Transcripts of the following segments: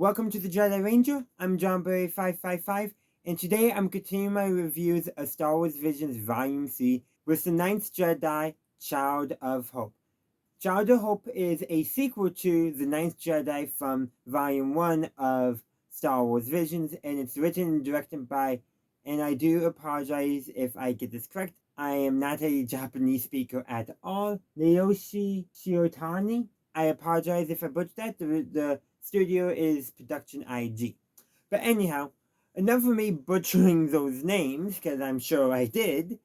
Welcome to the Jedi Ranger. I'm John Berry 555, and today I'm continuing my reviews of Star Wars Visions Volume 3 with the Ninth Jedi, Child of Hope. Child of Hope is a sequel to the Ninth Jedi from Volume 1 of Star Wars Visions, and it's written and directed by, and I do apologize if I get this correct, I am not a Japanese speaker at all, Naoyoshi Shiotani. I apologize if I butchered that. The studio is Production IG. But anyhow, enough of me butchering those names, because I'm sure I did.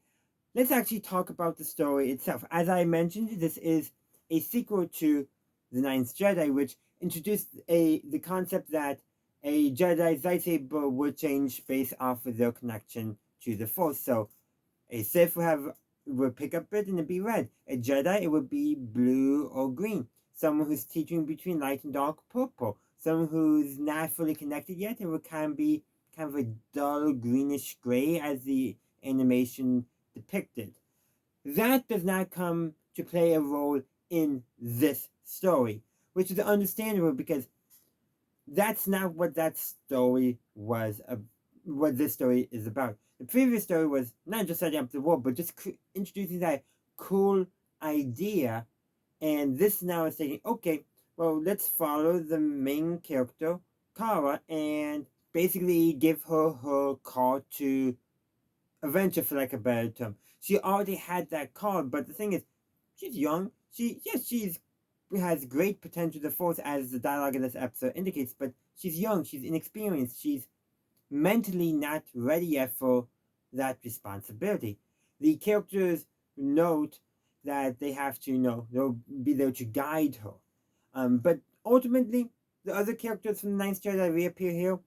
Let's actually talk about the story itself. As I mentioned, this is a sequel to The Ninth Jedi, which introduced the concept that a Jedi's lightsaber would change based off of their connection to the Force. So a Sith would pick up it and it'd be red. A Jedi, it would be blue or green. Someone who's teetering between light and dark, purple. Someone who's not fully connected yet, it would be kind of a dull greenish gray as the animation depicted. That does not come to play a role in this story, which is understandable because that's not what that story was, what this story is about. The previous story was not just setting up the world, but just introducing that cool idea. And this now is saying, okay, well, let's follow the main character, Kara, and basically give her call to adventure, for like a better term. She already had that call, but the thing is, she's young. She's has great potential to force, as the dialogue in this episode indicates, but she's young, she's inexperienced, she's mentally not ready yet for that responsibility. The characters note that they have to, they'll be there to guide her. But ultimately, the other characters from the Ninth Jedi reappear here.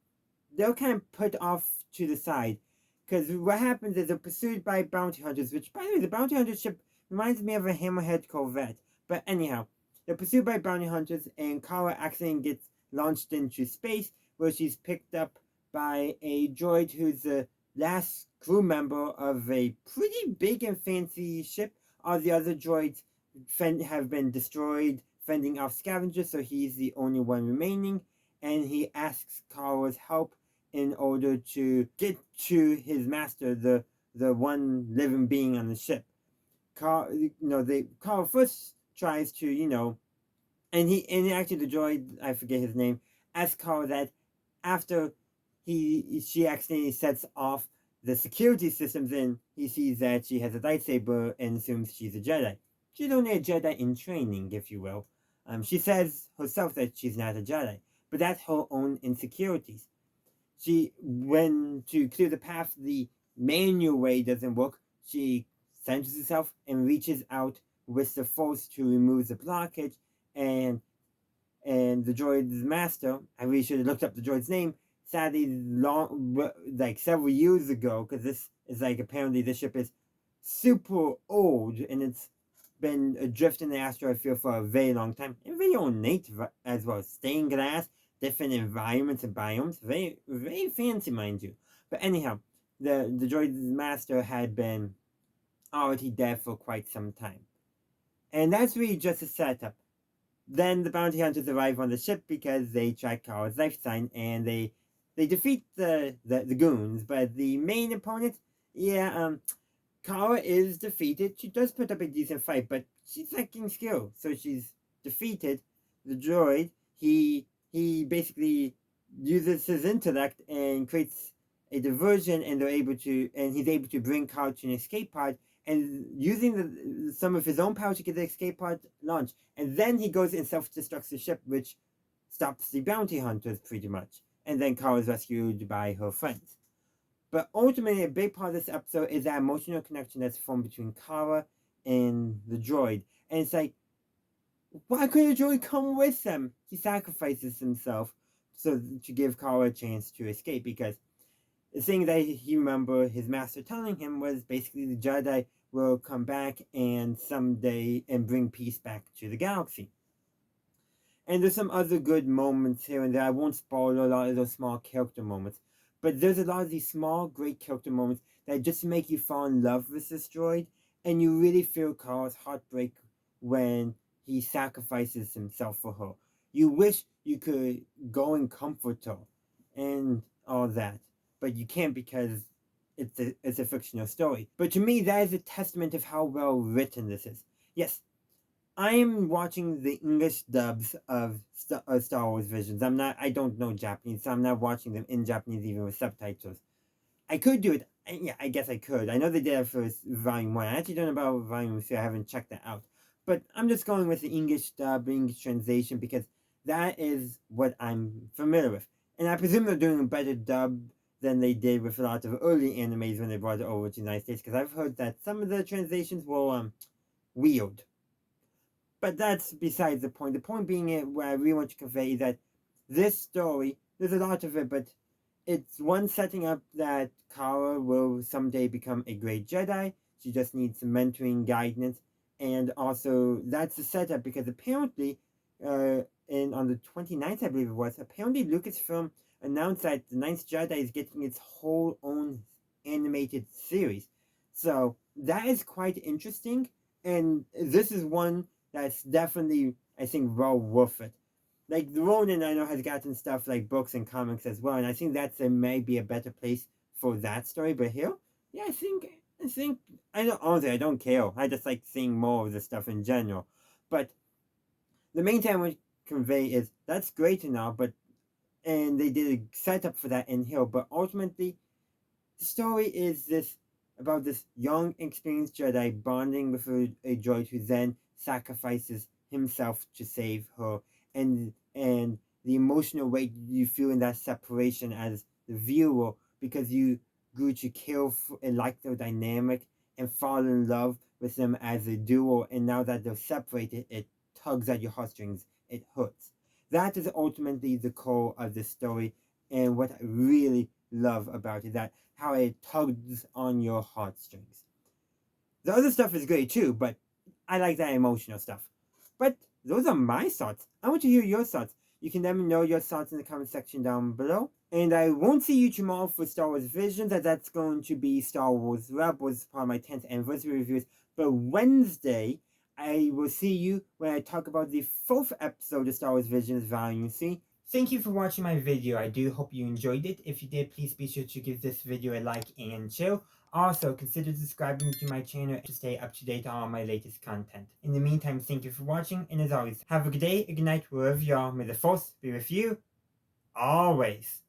They're kind of put off to the side. Because what happens is they're pursued by bounty hunters, which, by the way, the bounty hunter ship reminds me of a Hammerhead Corvette. But anyhow, they're pursued by bounty hunters, and Kara accidentally gets launched into space, where she's picked up by a droid who's the last crew member of a pretty big and fancy ship. All the other droids have been destroyed, fending off scavengers, so he's the only one remaining, and he asks Kara's help in order to get to his master, the one living being on the ship. Kara first tries to, and actually the droid, I forget his name, asks Kara that after she accidentally sets off the security systems, and he sees that she has a lightsaber and assumes she's a Jedi. She's only a Jedi in training, if you will. She says herself that she's not a Jedi, but that's her own insecurities. When to clear the path, the manual way doesn't work. She centers herself and reaches out with the Force to remove the blockage, and the droid's master, I really should have looked up the droid's name, sadly, like several years ago, because this is like, apparently this ship is super old, and it's been adrift in the asteroid field for a very long time, and very ornate as well. Stained glass, different environments and biomes, very, very fancy, mind you. But anyhow, the droid's master had been already dead for quite some time. And that's really just a setup. Then the bounty hunters arrive on the ship because they track Kara's life sign, and they defeat the goons. But the main opponent, Kara is defeated. She does put up a decent fight, but she's lacking skill, so she's defeated. The droid, he basically uses his intellect and creates a diversion, and he's able to bring Kara to an escape pod, and using some of his own power to get the escape pod launched. And then he goes and self-destructs the ship, which stops the bounty hunters pretty much. And then Kara is rescued by her friends. But ultimately, a big part of this episode is that emotional connection that's formed between Kara and the droid. And it's like, why couldn't the droid come with them? He sacrifices himself so to give Kara a chance to escape, because the thing that he remembered his master telling him was basically the Jedi will come back and someday and bring peace back to the galaxy. And there's some other good moments here and there. I won't spoil a lot of those small character moments, but there's a lot of these small, great character moments that just make you fall in love with this droid, and you really feel Kara's heartbreak when he sacrifices himself for her. You wish you could go in comfortable and all that, but you can't because it's a fictional story. But to me, that is a testament of how well written this is. Yes, I'm watching the English dubs of Star Wars Visions. I don't know Japanese, so I'm not watching them in Japanese even with subtitles. I could do it. Yeah, I guess I could. I know they did it for Volume 1. I actually don't know about Volume 2. I haven't checked that out. But I'm just going with the English dub, English translation, because that is what I'm familiar with. And I presume they're doing a better dub than they did with a lot of early animes when they brought it over to the United States, because I've heard that some of the translations were weird. But that's besides the point. The point being what I really want to convey is that this story, there's a lot of it, but it's one setting up that Kara will someday become a great Jedi. She just needs some mentoring, guidance, and also that's the setup because apparently, on the 29th, I believe it was, apparently Lucasfilm announced that the Ninth Jedi is getting its whole own animated series. So that is quite interesting, and this is one that's definitely, I think, well worth it. Like Ronin, I know has gotten stuff like books and comics as well, and I think that's maybe a better place for that story. But here, yeah, I think I don't honestly I don't care. I just like seeing more of the stuff in general. But the main thing I want to convey is that's great and all, but and they did a setup for that in here, but ultimately the story is this about this young, experienced Jedi bonding with a droid who then sacrifices himself to save her, and the emotional weight you feel in that separation as the viewer because you grew to care and like their dynamic and fall in love with them as a duo, and now that they're separated, it tugs at your heartstrings. It hurts. That is ultimately the core of the story, and what I really love about it, that how it tugs on your heartstrings. The other stuff is great too, but I like that emotional stuff. But those are my thoughts. I want to hear your thoughts. You can let me know your thoughts in the comment section down below. And I won't see you tomorrow for Star Wars Visions, as that's going to be Star Wars Rebels, part of my 10th anniversary reviews. But Wednesday, I will see you when I talk about the 4th episode of Star Wars Visions Volume C. Thank you for watching my video. I do hope you enjoyed it. If you did, please be sure to give this video a like and share. Also, consider subscribing to my channel to stay up to date on all my latest content. In the meantime, thank you for watching, and as always, have a good day, a good night, wherever you are. May the Force be with you, always.